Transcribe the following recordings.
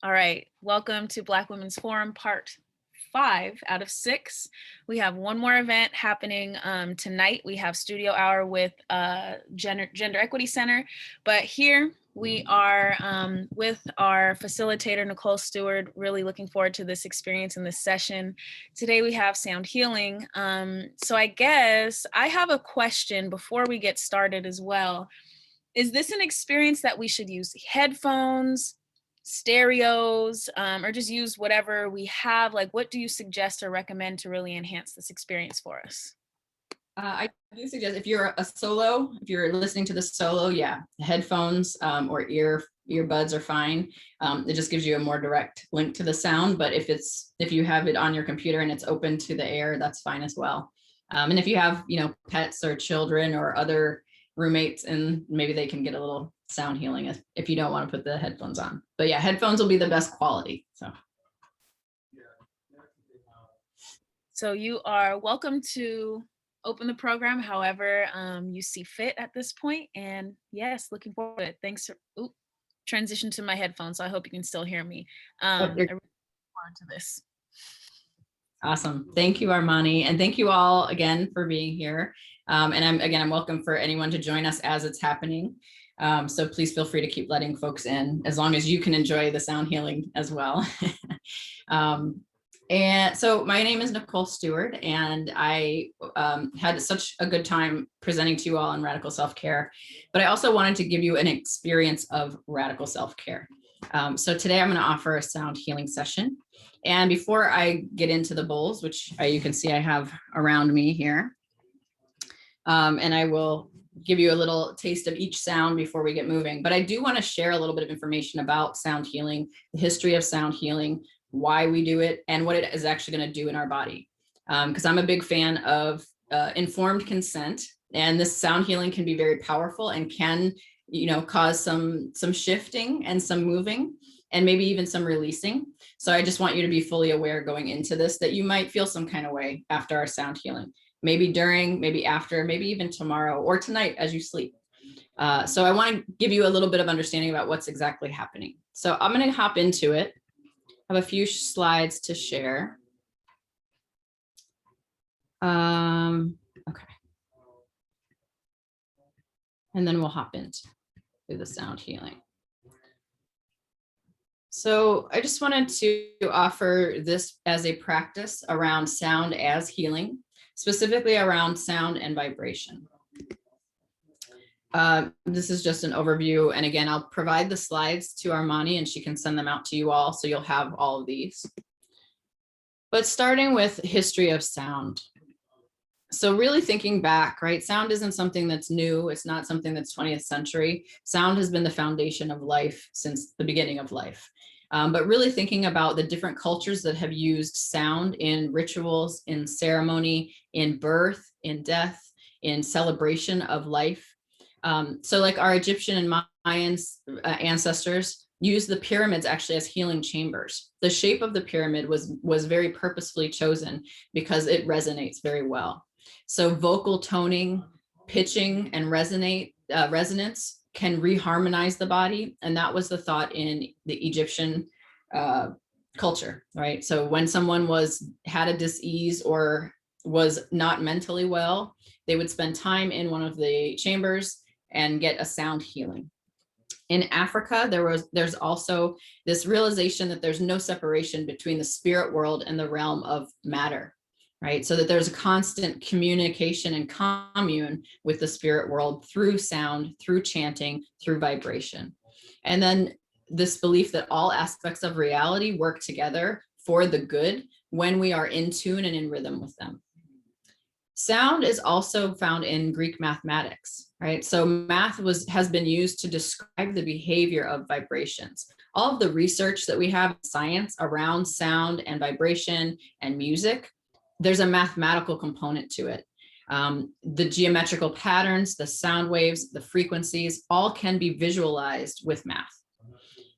All right, welcome to Black Women's Forum Part 5 out of 6. We have one more event happening tonight. We have studio hour with Gender Equity Center, but here we are with our facilitator, Nicole Stewart, really looking forward to this experience in this session. Today we have sound healing. So I guess I have a question before we get started as well. Is this an experience that we should use headphones, stereos, or just use whatever we have? Like, what do you suggest or recommend to really enhance this experience for us? I do suggest if you're if you're listening to the solo, yeah, headphones or earbuds are fine. It just gives you a more direct link to the sound. But if you have it on your computer and it's open to the air, that's fine as well. And if you have, pets or children or other roommates, and maybe they can get a little sound healing if you don't want to put the headphones on. But yeah, headphones will be the best quality. So you are welcome to open the program however you see fit at this point. And yes, looking forward to it. Thanks for transition to my headphones. So I hope you can still hear me. I really look forward to this. Awesome. Thank you, Armani. And thank you all again for being here. And I'm welcome for anyone to join us as it's happening. So please feel free to keep letting folks in as long as you can enjoy the sound healing as well. And so my name is Nicole Stewart, and I had such a good time presenting to you all on radical self-care, but I also wanted to give you an experience of radical self-care. So today I'm going to offer a sound healing session. And before I get into the bowls, which you can see I have around me here, and I will give you a little taste of each sound before we get moving. But I do want to share a little bit of information about sound healing, the history of sound healing, why we do it, and what it is actually going to do in our body. Because I'm a big fan of informed consent, and this sound healing can be very powerful and can, cause some shifting and some moving, and maybe even some releasing. So I just want you to be fully aware going into this that you might feel some kind of way after our sound healing, maybe during, maybe after, maybe even tomorrow or tonight as you sleep. So I want to give you a little bit of understanding about what's exactly happening. So I'm going to hop into it. I have a few slides to share. Okay. And then we'll hop into the sound healing. So I just wanted to offer this as a practice around sound as healing, specifically around sound and vibration. This is just an overview. And again, I'll provide the slides to Armani and she can send them out to you all. So you'll have all of these. But starting with history of sound. So really thinking back, right? Sound isn't something that's new. It's not something that's 20th century. Sound has been the foundation of life since the beginning of life. But really thinking about the different cultures that have used sound in rituals, in ceremony, in birth, in death, in celebration of life. So like our Egyptian and Mayan ancestors used the pyramids actually as healing chambers. The shape of the pyramid was very purposefully chosen because it resonates very well. So vocal toning, pitching, and resonance can reharmonize the body. And that was the thought in the Egyptian culture, right? So when someone had a dis-ease or was not mentally well, they would spend time in one of the chambers and get a sound healing. In Africa, there's also this realization that there's no separation between the spirit world and the realm of matter, right? So that there's a constant communication and commune with the spirit world through sound, through chanting, through vibration. And then this belief that all aspects of reality work together for the good when we are in tune and in rhythm with them. Sound is also found in Greek mathematics, right? So math has been used to describe the behavior of vibrations. All of the research that we have in science around sound and vibration and music, there's a mathematical component to it. The geometrical patterns, the sound waves, the frequencies, all can be visualized with math.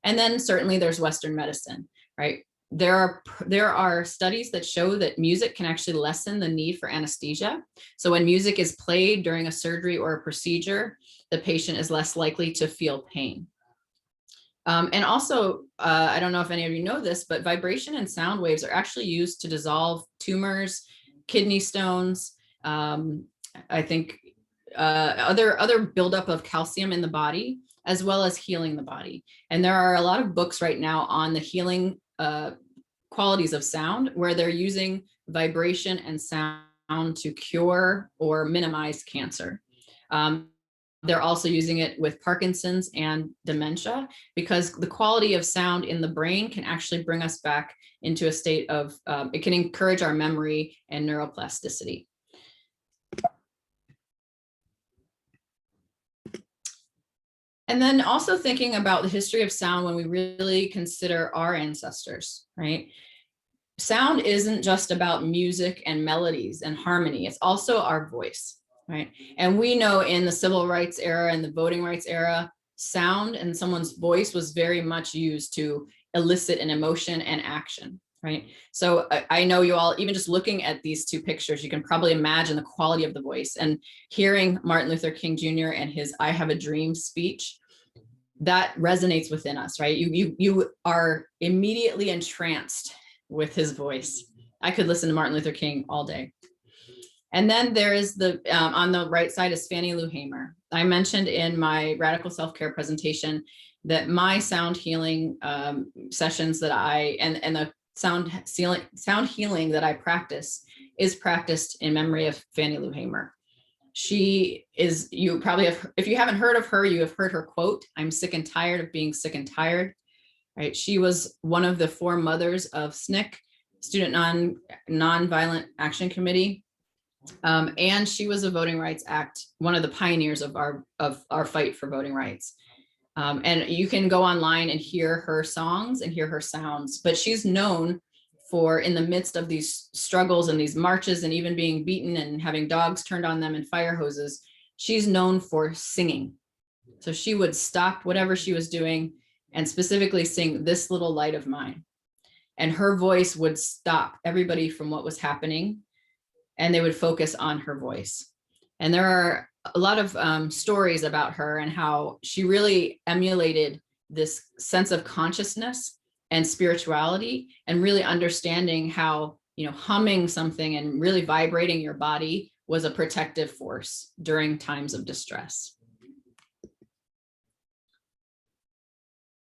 And then certainly there's Western medicine, right? There are studies that show that music can actually lessen the need for anesthesia. So when music is played during a surgery or a procedure, the patient is less likely to feel pain. And also, I don't know if any of you know this, but vibration and sound waves are actually used to dissolve tumors, kidney stones, I think other buildup of calcium in the body, as well as healing the body. And there are a lot of books right now on the healing qualities of sound, where they're using vibration and sound to cure or minimize cancer. They're also using it with Parkinson's and dementia, because the quality of sound in the brain can actually bring us back into a state of, it can encourage our memory and neuroplasticity. And then also thinking about the history of sound when we really consider our ancestors, right? Sound isn't just about music and melodies and harmony, it's also our voice. Right. And we know in the civil rights era and the voting rights era, sound and someone's voice was very much used to elicit an emotion and action. Right. So I know you all, even just looking at these two pictures, you can probably imagine the quality of the voice, and hearing Martin Luther King Jr. and his "I Have a Dream" speech, that resonates within us. Right. You are immediately entranced with his voice. I could listen to Martin Luther King all day. And then there is the, on the right side is Fannie Lou Hamer. I mentioned in my radical self-care presentation that my sound healing sessions that and the sound healing that I practice is practiced in memory of Fannie Lou Hamer. She is, you probably have, if you haven't heard of her, you have heard her quote, "I'm sick and tired of being sick and tired." Right? She was one of the 4 mothers of SNCC, Student Nonviolent Action Committee. And she was a Voting Rights Act, one of the pioneers of our fight for voting rights. And you can go online and hear her songs and hear her sounds, but she's known for, in the midst of these struggles and these marches and even being beaten and having dogs turned on them and fire hoses, she's known for singing. So she would stop whatever she was doing and specifically sing "This Little Light of Mine." And her voice would stop everybody from what was happening, and they would focus on her voice. And there are a lot of stories about her and how she really emulated this sense of consciousness and spirituality, and really understanding how, humming something and really vibrating your body was a protective force during times of distress.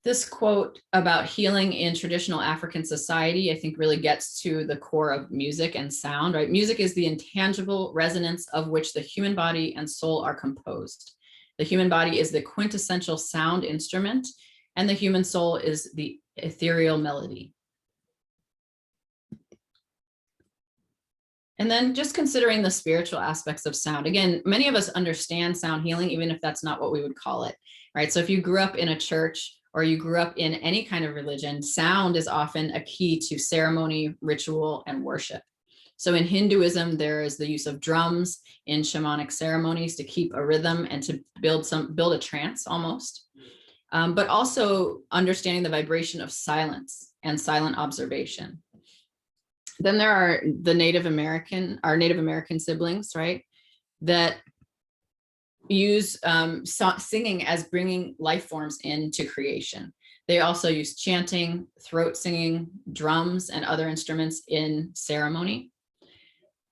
This quote about healing in traditional African society, I think, really gets to the core of music and sound, right? Music is the intangible resonance of which the human body and soul are composed. The human body is the quintessential sound instrument, and the human soul is the ethereal melody. And then just considering the spiritual aspects of sound. Again, many of us understand sound healing, even if that's not what we would call it, right? So if you grew up in a church, or you grew up in any kind of religion, sound is often a key to ceremony, ritual, and worship. So in Hinduism, there is the use of drums in shamanic ceremonies to keep a rhythm and to build a trance almost. But also understanding the vibration of silence and silent observation. Then there are our Native American siblings, right? That use singing as bringing life forms into creation. They also use chanting, throat singing, drums, and other instruments in ceremony.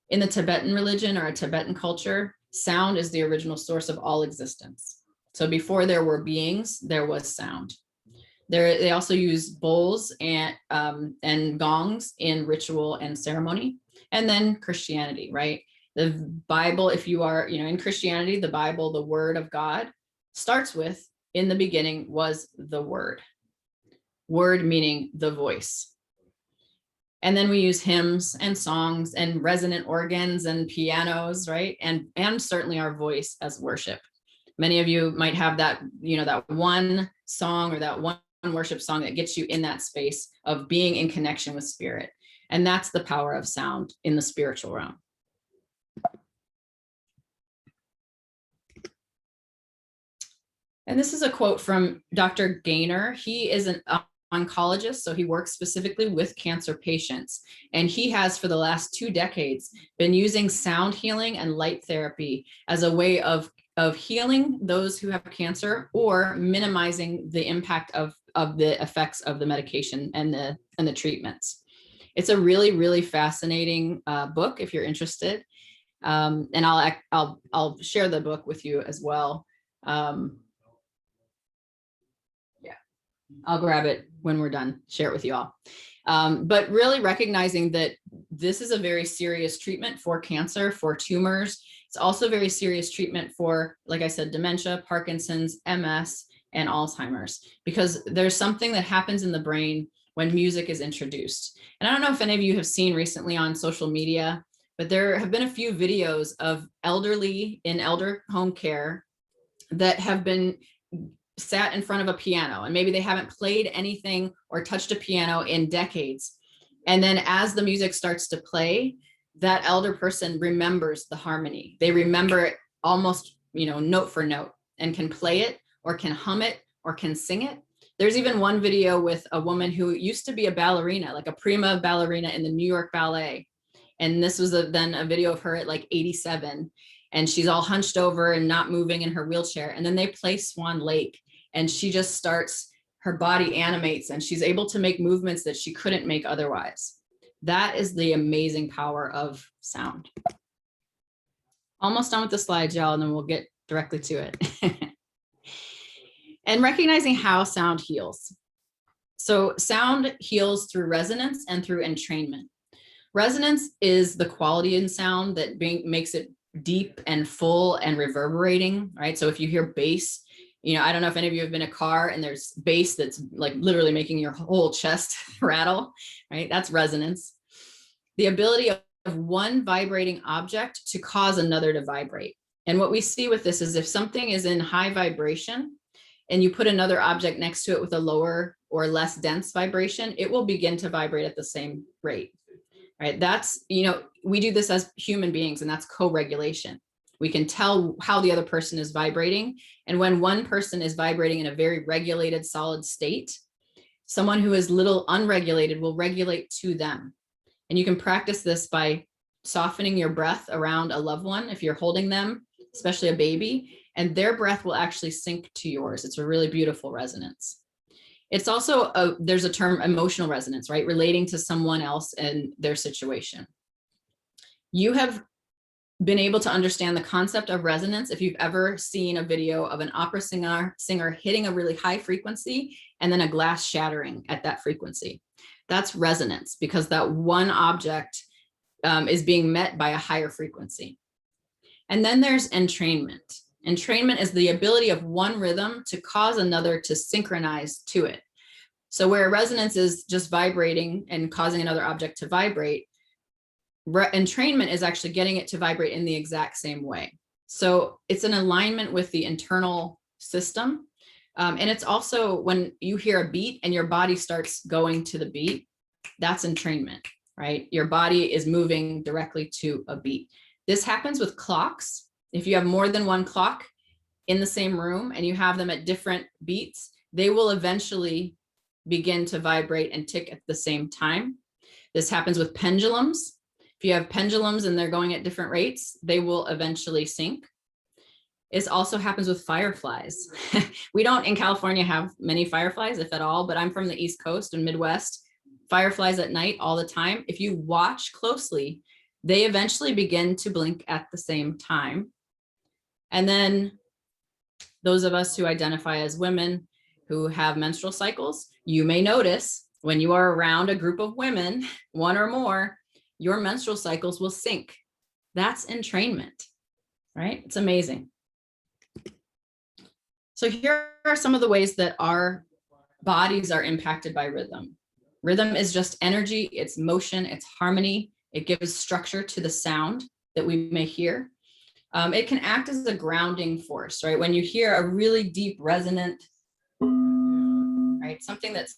In the Tibetan religion or a Tibetan culture, sound is the original source of all existence. So before there were beings, there was sound. They also use bowls and gongs in ritual and ceremony. And then Christianity, right? The Bible, if you are, in Christianity, the Bible, the Word of God, starts with, "In the beginning was the Word." Word meaning the voice. And then we use hymns and songs and resonant organs and pianos, right? And certainly our voice as worship. Many of you might have that, that one song or that one worship song that gets you in that space of being in connection with spirit. And that's the power of sound in the spiritual realm. And this is a quote from Dr. Gaynor. He is an oncologist, so he works specifically with cancer patients. And he has, for the last 2 decades, been using sound healing and light therapy as a way of healing those who have cancer, or minimizing the impact of of the effects of the medication and the treatments. It's a really, really fascinating book if you're interested. And I'll share the book with you as well. Yeah, I'll grab it when we're done, share it with you all. But really recognizing that this is a very serious treatment for cancer, for tumors. It's also very serious treatment for, like I said, dementia, Parkinson's, MS, and Alzheimer's, because there's something that happens in the brain when music is introduced. And I don't know if any of you have seen recently on social media, but there have been a few videos of elderly in elder home care that have been sat in front of a piano, and maybe they haven't played anything or touched a piano in decades. And then as the music starts to play, that elder person remembers the harmony. They remember it almost, note for note, and can play it or can hum it or can sing it. There's even one video with a woman who used to be a ballerina, like a prima ballerina in the New York Ballet. And this was then a video of her at like 87, and she's all hunched over and not moving in her wheelchair. And then they play Swan Lake, and she just starts, her body animates, and she's able to make movements that she couldn't make otherwise. That is the amazing power of sound. Almost done with the slides, y'all, and then we'll get directly to it. And recognizing how sound heals. So sound heals through resonance and through entrainment. Resonance is the quality in sound that makes it deep and full and reverberating, right? So if you hear bass, I don't know if any of you have been in a car and there's bass that's like literally making your whole chest rattle, right? That's resonance. The ability of one vibrating object to cause another to vibrate. And what we see with this is if something is in high vibration and you put another object next to it with a lower or less dense vibration, it will begin to vibrate at the same rate, right? That's, we do this as human beings, and that's co-regulation. We can tell how the other person is vibrating. And when one person is vibrating in a very regulated, solid state, someone who is little unregulated will regulate to them. And you can practice this by softening your breath around a loved one if you're holding them, especially a baby, and their breath will actually sync to yours. It's a really beautiful resonance. It's also, there's a term, emotional resonance, right? Relating to someone else and their situation. You have been able to understand the concept of resonance if you've ever seen a video of an opera singer hitting a really high frequency and then a glass shattering at that frequency. That's resonance, because that one object is being met by a higher frequency. And then there's entrainment. Entrainment is the ability of one rhythm to cause another to synchronize to it. So where resonance is just vibrating and causing another object to vibrate, entrainment is actually getting it to vibrate in the exact same way. So it's an alignment with the internal system. And it's also when you hear a beat and your body starts going to the beat, that's entrainment, right? Your body is moving directly to a beat. This happens with clocks. If you have more than one clock in the same room and you have them at different beats, they will eventually begin to vibrate and tick at the same time. This happens with pendulums. If you have pendulums and they're going at different rates, they will eventually sync. It also happens with fireflies. We don't in California have many fireflies, if at all, but I'm from the East Coast and Midwest. Fireflies at night all the time. If you watch closely, they eventually begin to blink at the same time. And then those of us who identify as women who have menstrual cycles, you may notice when you are around a group of women, one or more, your menstrual cycles will sync. That's entrainment, right? It's amazing. So here are some of the ways that our bodies are impacted by rhythm. Rhythm is just energy, it's motion, it's harmony. It gives structure to the sound that we may hear. It can act as a grounding force, right? When you hear a really deep resonant, right? Something that's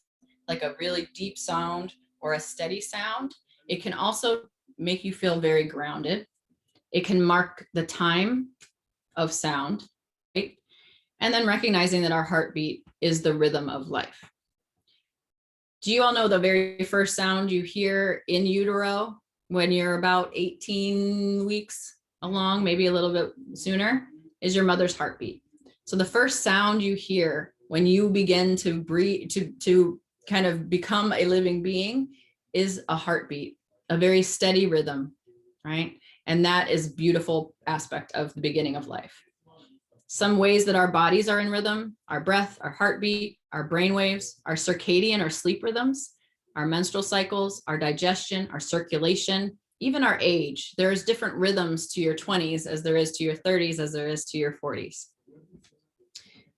like a really deep sound or a steady sound, it can also make you feel very grounded. It can mark the time of sound, right? And then recognizing that our heartbeat is the rhythm of life. Do you all know the very first sound you hear in utero when you're about 18 weeks along, maybe a little bit sooner, is your mother's heartbeat. So the first sound you hear when you begin to breathe, to kind of become a living being, is a heartbeat, a very steady rhythm, right? And that is a beautiful aspect of the beginning of life. Some ways that our bodies are in rhythm: our breath, our heartbeat, our brain waves, our circadian or sleep rhythms, our menstrual cycles, our digestion, our circulation, even our age. There's different rhythms to your 20s as there is to your 30s, as there is to your 40s.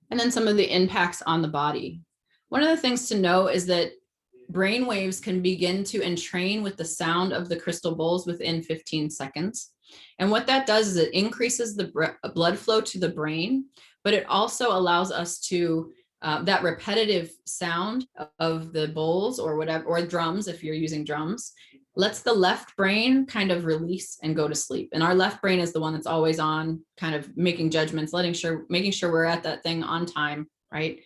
And then some of the impacts on the body. One of the things to know is that brain waves can begin to entrain with the sound of the crystal bowls within 15 seconds. And what that does is it increases the blood flow to the brain, but it also allows us to, that repetitive sound of the bowls or whatever, or drums, if you're using drums, lets the left brain kind of release and go to sleep. And our left brain is the one that's always on, kind of making judgments, making sure we're at that thing on time, right?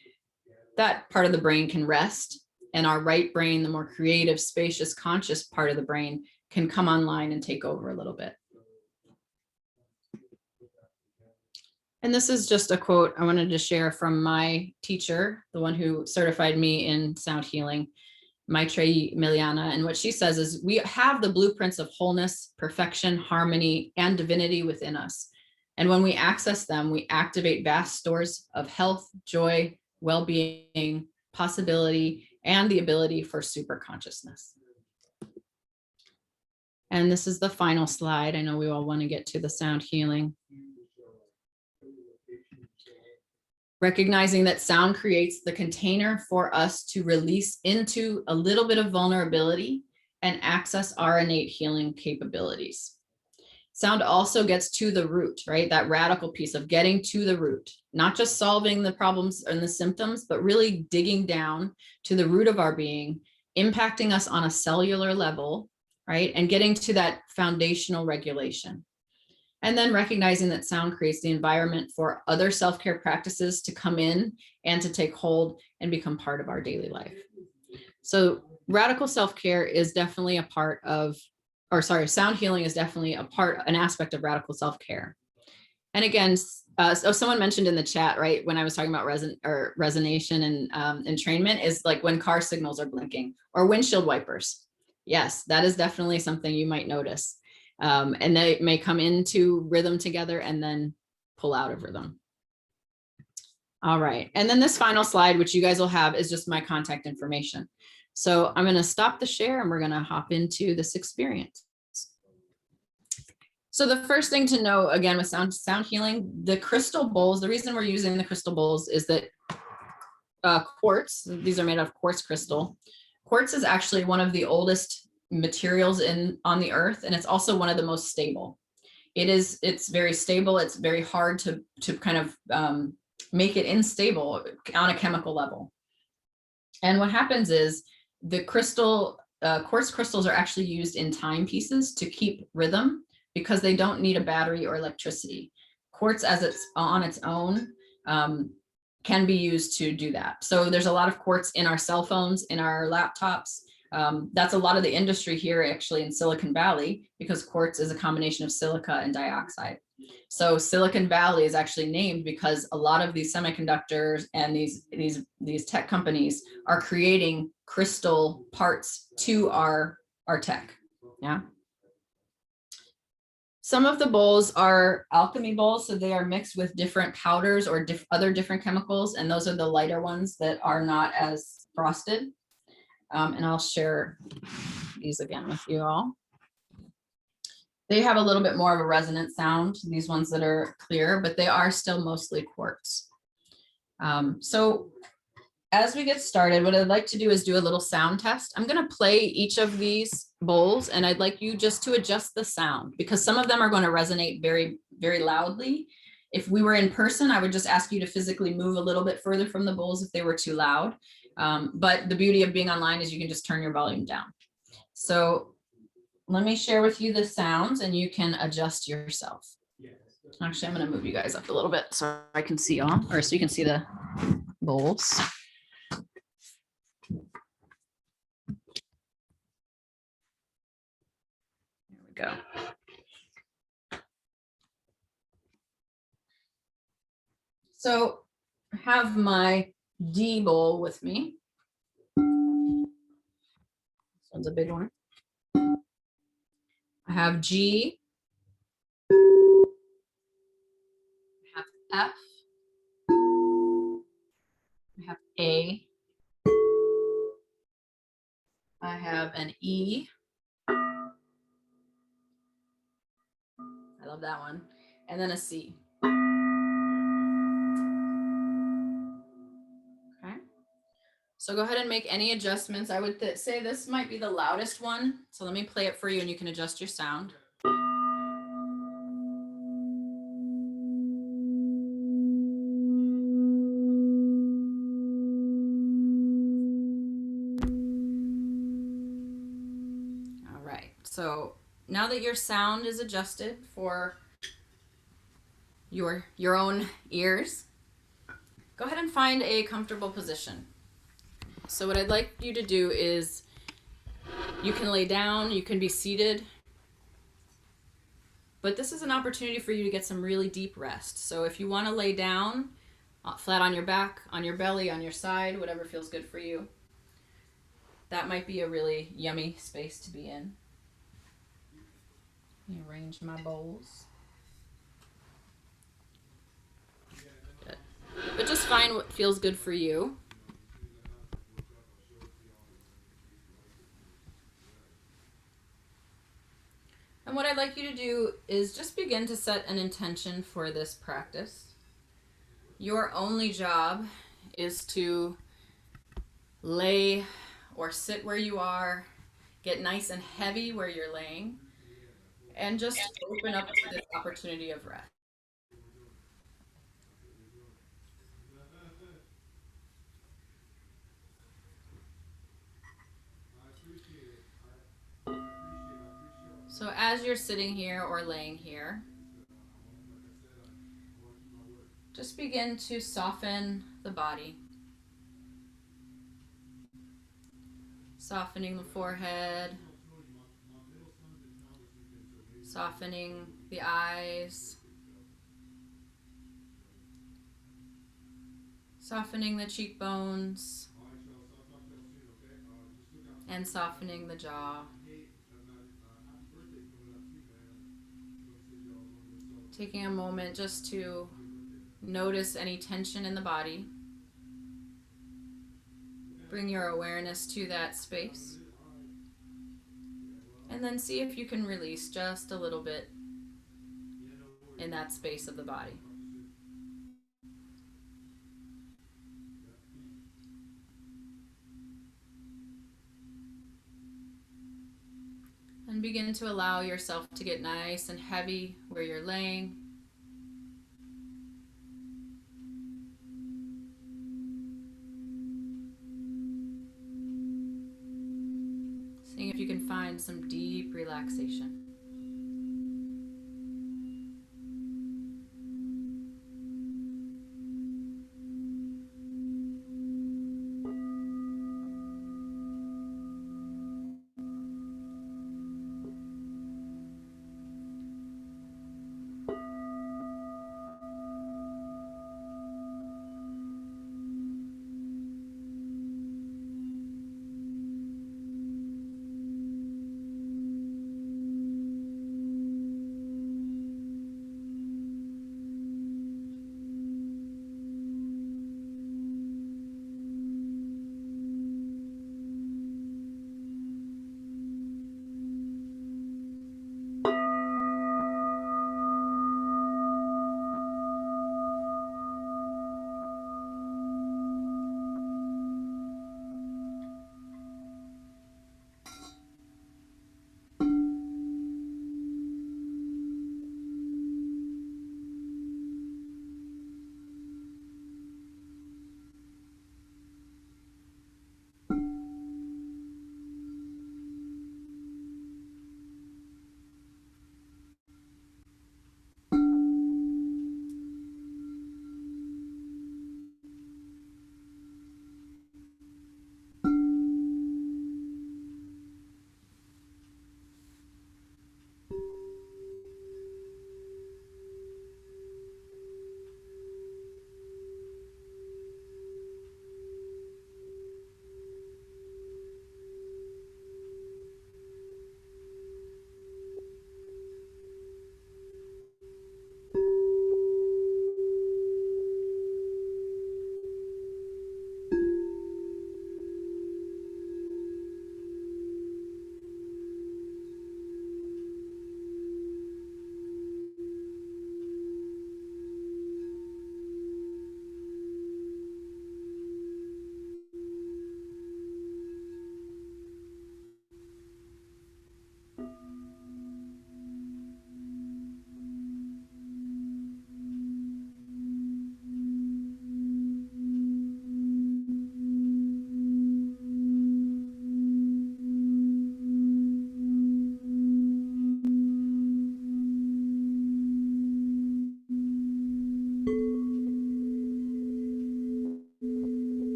That part of the brain can rest, and our right brain, the more creative, spacious, conscious part of the brain, can come online and take over a little bit. And this is just a quote I wanted to share from my teacher, the one who certified me in sound healing, Maitreyi Miliana. And what she says is, we have the blueprints of wholeness, perfection, harmony, and divinity within us. And when we access them, we activate vast stores of health, joy, well-being, possibility, and the ability for super consciousness. And this is the final slide. I know we all want to get to the sound healing. Recognizing that sound creates the container for us to release into a little bit of vulnerability and access our innate healing capabilities. Sound also gets to the root, right? That radical piece of getting to the root, not just solving the problems and the symptoms, but really digging down to the root of our being, impacting us on a cellular level, right? And getting to that foundational regulation. And then recognizing that sound creates the environment for other self-care practices to come in and to take hold and become part of our daily life. So radical self-care is definitely a part of, sound healing is definitely an aspect of radical self-care. And again, so someone mentioned in the chat, right, when I was talking about resonation and entrainment, is like when car signals are blinking or windshield wipers. Yes, that is definitely something you might notice. And they may come into rhythm together and then pull out of rhythm. All right. And then this final slide, which you guys will have, is just my contact information. So I'm going to stop the share and we're going to hop into this experience. So the first thing to know, again, with sound healing, the crystal bowls, the reason we're using the crystal bowls is that quartz, these are made of quartz crystal. Quartz is actually one of the oldest materials on the earth, and it's also one of the most stable. It's very stable. It's very hard to kind of make it unstable on a chemical level. And what happens is the quartz crystals are actually used in timepieces to keep rhythm, because they don't need a battery or electricity. Quartz on its own can be used to do that. So there's a lot of quartz in our cell phones, in our laptops. That's a lot of the industry here actually in Silicon Valley, because quartz is a combination of silica and dioxide. So Silicon Valley is actually named because a lot of these semiconductors and these tech companies are creating crystal parts to our tech. Yeah. Some of the bowls are alchemy bowls, so they are mixed with different powders or other different chemicals, and those are the lighter ones that are not as frosted. And I'll share these again with you all. They have a little bit more of a resonant sound, these ones that are clear, but they are still mostly quartz. So as we get started, what I'd like to do is do a little sound test. I'm going to play each of these bowls, and I'd like you just to adjust the sound, because some of them are going to resonate very, very loudly. If we were in person, I would just ask you to physically move a little bit further from the bowls if they were too loud. But the beauty of being online is you can just turn your volume down. So let me share with you the sounds and you can adjust yourself. Actually, I'm going to move you guys up a little bit so I can see y'all, or so you can see the bowls. Go. So I have my D bowl with me. This one's a big one. I have G. I have F. I have A. I have an E. I love that one. And then a C. Okay. So go ahead and make any adjustments. I would say this might be the loudest one. So let me play it for you and you can adjust your sound. All right. So now that your sound is adjusted for your own ears, go ahead and find a comfortable position. So what I'd like you to do is you can lay down, you can be seated, but this is an opportunity for you to get some really deep rest. So if you want to lay down flat on your back, on your belly, on your side, whatever feels good for you, that might be a really yummy space to be in. Let me arrange my bowls. Good. But just find what feels good for you. And what I'd like you to do is just begin to set an intention for this practice. Your only job is to lay or sit where you are, get nice and heavy where you're laying, and just open up to this opportunity of rest. So as you're sitting here or laying here, just begin to soften the body. Softening the forehead, softening the eyes, softening the cheekbones, and softening the jaw. Taking a moment just to notice any tension in the body. Bring your awareness to that space. And then see if you can release just a little bit in that space of the body. And begin to allow yourself to get nice and heavy where you're laying. Seeing if you can find some deep relaxation.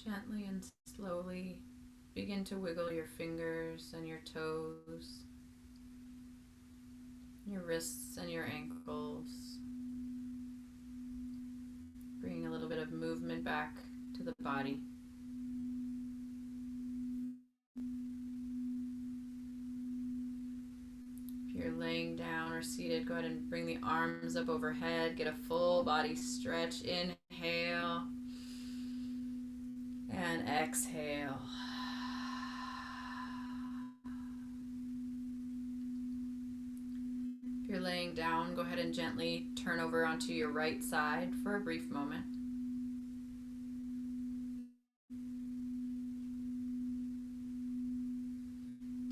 Gently and slowly begin to wiggle your fingers and your toes, your wrists and your ankles, bringing a little bit of movement back to the body. If you're laying down or seated, go ahead and bring the arms up overhead. Get a full body stretch. Inhale and exhale. If you're laying down, go ahead and gently turn over onto your right side for a brief moment.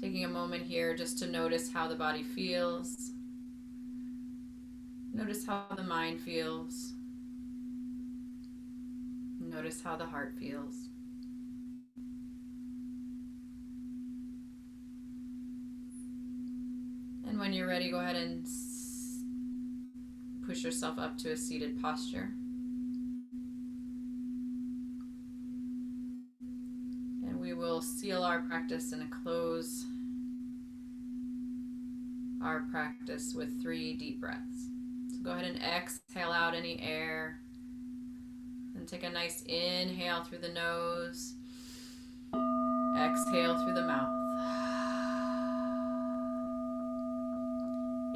Taking a moment here just to notice how the body feels. Notice how the mind feels. Notice how the heart feels. And when you're ready, go ahead and push yourself up to a seated posture. And we will seal our practice and close our practice with 3 deep breaths. So go ahead and exhale out any air. And take a nice inhale through the nose. Exhale through the mouth.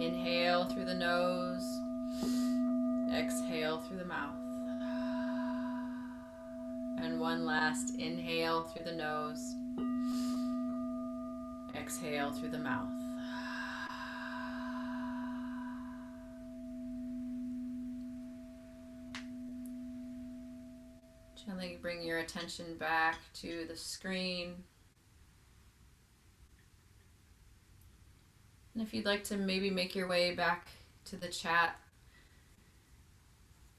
Inhale through the nose. Exhale through the mouth. And one last inhale through the nose. Exhale through the mouth. Gently bring your attention back to the screen. And if you'd like to maybe make your way back to the chat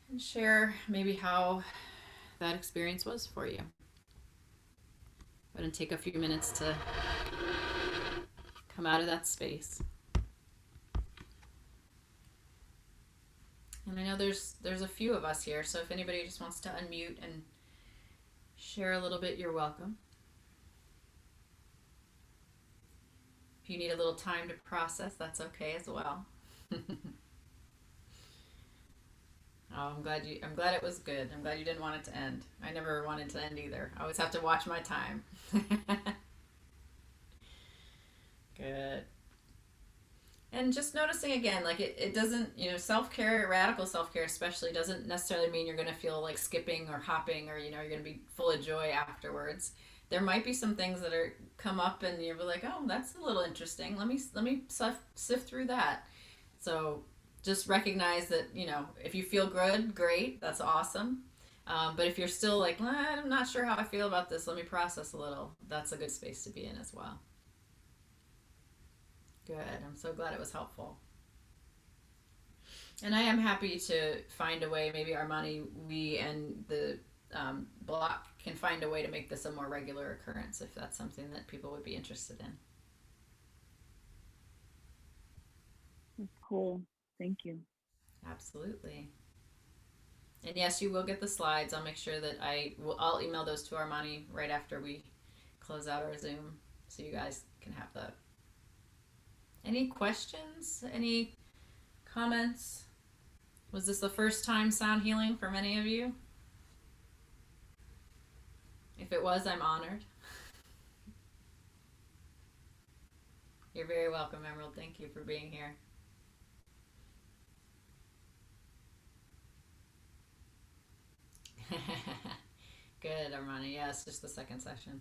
and share maybe how that experience was for you. Go ahead and take a few minutes to come out of that space. And I know there's a few of us here, so if anybody just wants to unmute and share a little bit, you're welcome. If you need a little time to process, that's okay as well. Oh, I'm glad it was good. I'm glad you didn't want it to end. I never wanted to end either. I always have to watch my time. Good. And just noticing again, like it doesn't, self-care, radical self-care especially, doesn't necessarily mean you're going to feel like skipping or hopping or, you're going to be full of joy afterwards. There might be some things that come up and you're like, oh, that's a little interesting. Let me sift through that. So just recognize that, if you feel good, great, that's awesome. But if you're still like, I'm not sure how I feel about this, let me process a little. That's a good space to be in as well. Good. I'm so glad it was helpful. And I am happy to find a way, maybe Armani, we and the block can find a way to make this a more regular occurrence if that's something that people would be interested in. That's cool. Thank you. Absolutely. And yes, you will get the slides. I'll make sure that I'll email those to Armani right after we close out our Zoom so you guys can have that. Any questions? Any comments? Was this the first time sound healing for many of you? If it was, I'm honored. You're very welcome, Emerald. Thank you for being here. Good, Armani. Yeah, it's just the second session.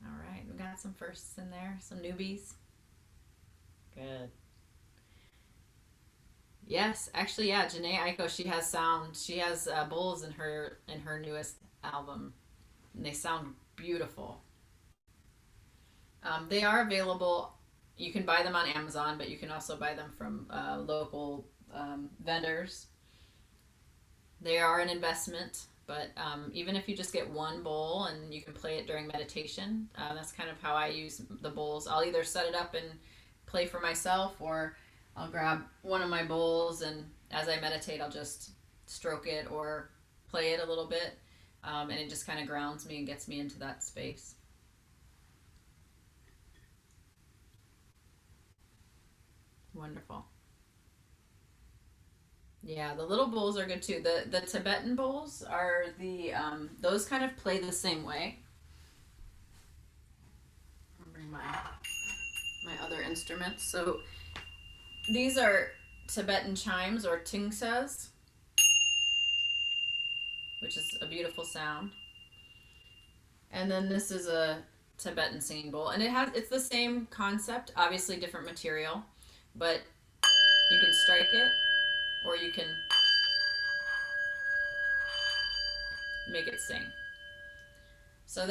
All right, we got some firsts in there, some newbies. Good. Yes, actually, yeah, Janae Aiko, she has sound. She has bowls in her newest album, and they sound beautiful. They are available. You can buy them on Amazon, but you can also buy them from local vendors. They are an investment, but even if you just get one bowl and you can play it during meditation, that's kind of how I use the bowls. I'll either set it up and play for myself, or I'll grab one of my bowls and as I meditate, I'll just stroke it or play it a little bit. And it just kind of grounds me and gets me into that space. Wonderful. Yeah, the little bowls are good too. The Tibetan bowls are the those kind of play the same way. I'll bring my other instruments. So these are Tibetan chimes or tingsas, which is a beautiful sound. And then this is a Tibetan singing bowl, and it's the same concept, obviously different material, but you can strike it or you can make it sing. So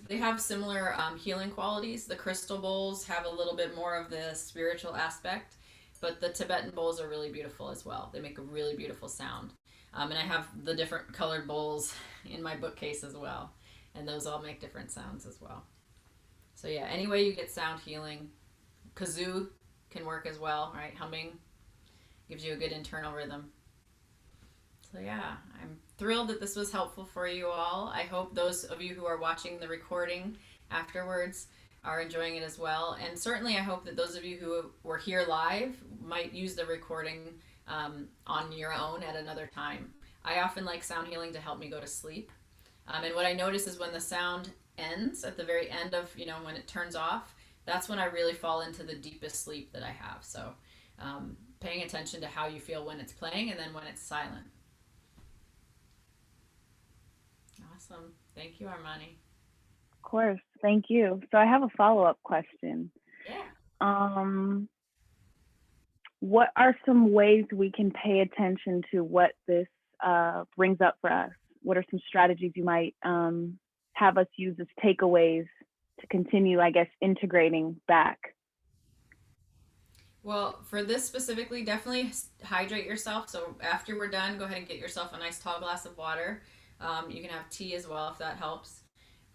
they have similar healing qualities. The crystal bowls have a little bit more of the spiritual aspect, but the Tibetan bowls are really beautiful as well. They make a really beautiful sound. And I have the different colored bowls in my bookcase as well, and those all make different sounds as well. So yeah, any way you get sound healing, kazoo can work as well, right? Humming gives you a good internal rhythm. So yeah, I'm thrilled that this was helpful for you all. I hope those of you who are watching the recording afterwards are enjoying it as well. And certainly I hope that those of you who were here live might use the recording on your own at another time. I often like sound healing to help me go to sleep. And what I notice is when the sound ends at the very end of, when it turns off, that's when I really fall into the deepest sleep that I have. So paying attention to how you feel when it's playing and then when it's silent. Awesome. Thank you, Armani. Of course. Thank you. So I have a follow-up question. Yeah. What are some ways we can pay attention to what this brings up for us? What are some strategies you might have us use as takeaways to continue, I guess, integrating back? Well, for this specifically, definitely hydrate yourself. So after we're done, go ahead and get yourself a nice tall glass of water. You can have tea as well if that helps.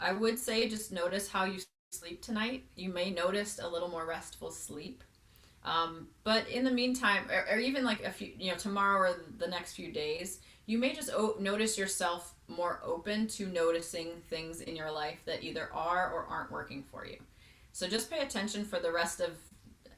I would say just notice how you sleep tonight. You may notice a little more restful sleep. But in the meantime, or even like a few, tomorrow or the next few days, you may just notice yourself more open to noticing things in your life that either are or aren't working for you. So just pay attention for the rest of,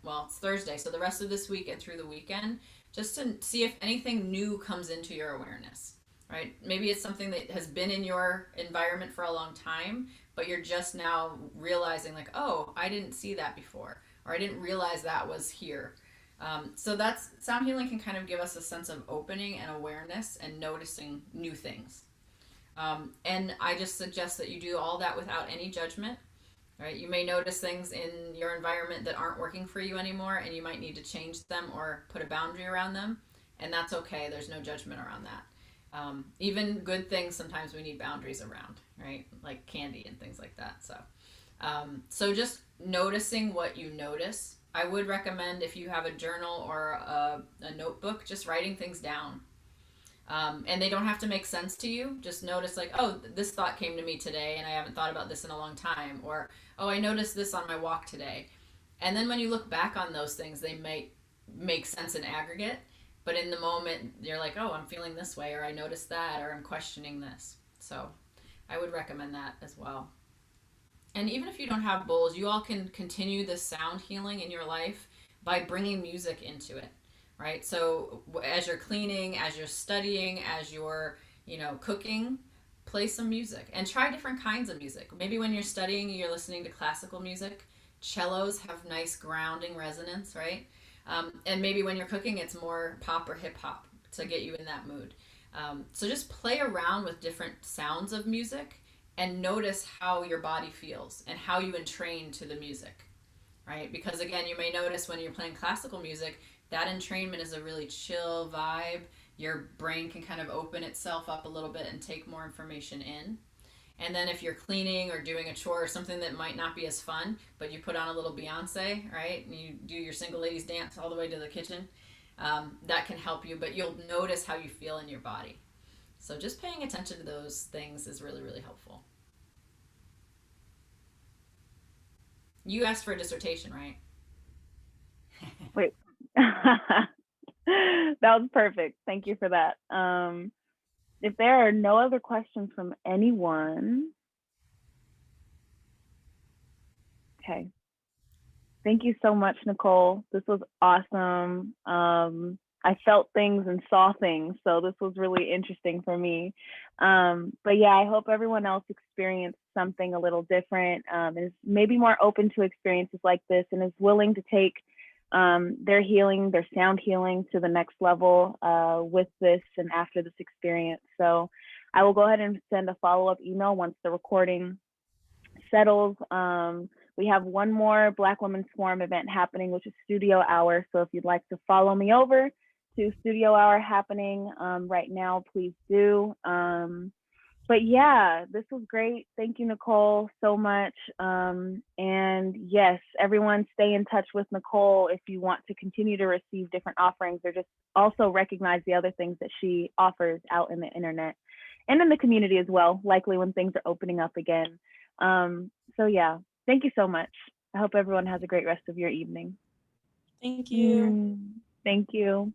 well, it's Thursday, so the rest of this week and through the weekend, just to see if anything new comes into your awareness, right? Maybe it's something that has been in your environment for a long time, but you're just now realizing like, oh, I didn't see that before, or I didn't realize that was here. So that's sound healing can kind of give us a sense of opening and awareness and noticing new things. And I just suggest that you do all that without any judgment. Right? You may notice things in your environment that aren't working for you anymore, and you might need to change them or put a boundary around them, and that's okay. There's no judgment around that. Even good things, sometimes we need boundaries around, right? Like candy and things like that. So just noticing what you notice. I would recommend if you have a journal or a notebook, just writing things down. And they don't have to make sense to you. Just notice like, oh, this thought came to me today and I haven't thought about this in a long time. Or, oh, I noticed this on my walk today. And then when you look back on those things, they might make sense in aggregate. But in the moment, you're like, oh, I'm feeling this way, or I noticed that, or I'm questioning this. So I would recommend that as well. And even if you don't have bowls, you all can continue this sound healing in your life by bringing music into it. Right? So as you're cleaning, as you're studying, as you're, cooking, play some music and try different kinds of music. Maybe when you're studying, you're listening to classical music. Cellos have nice grounding resonance, right? And maybe when you're cooking, it's more pop or hip hop to get you in that mood. So just play around with different sounds of music and notice how your body feels and how you entrain to the music, right? Because again, you may notice when you're playing classical music, that entrainment is a really chill vibe. Your brain can kind of open itself up a little bit and take more information in. And then if you're cleaning or doing a chore or something that might not be as fun, but you put on a little Beyonce, right? And you do your single ladies dance all the way to the kitchen, that can help you, but you'll notice how you feel in your body. So just paying attention to those things is really, really helpful. You asked for a dissertation, right? Wait. That was perfect. Thank you for that. if there are no other questions from anyone, okay. Thank you so much, Nicole. This was awesome. I felt things and saw things, so this was really interesting for me. But yeah, I hope everyone else experienced something a little different, is maybe more open to experiences like this, and is willing to take their healing, their sound healing, to the next level with this and after this experience. So I will go ahead and send a follow-up email once the recording settles. We have one more Black Women's Forum event happening, which is Studio Hour. So if you'd like to follow me over to Studio Hour happening right now, please do. But yeah, this was great. Thank you, Nicole, so much. And yes, everyone stay in touch with Nicole if you want to continue to receive different offerings, or just also recognize the other things that she offers out in the internet and in the community as well, likely when things are opening up again. So yeah, thank you so much. I hope everyone has a great rest of your evening. Thank you. Thank you.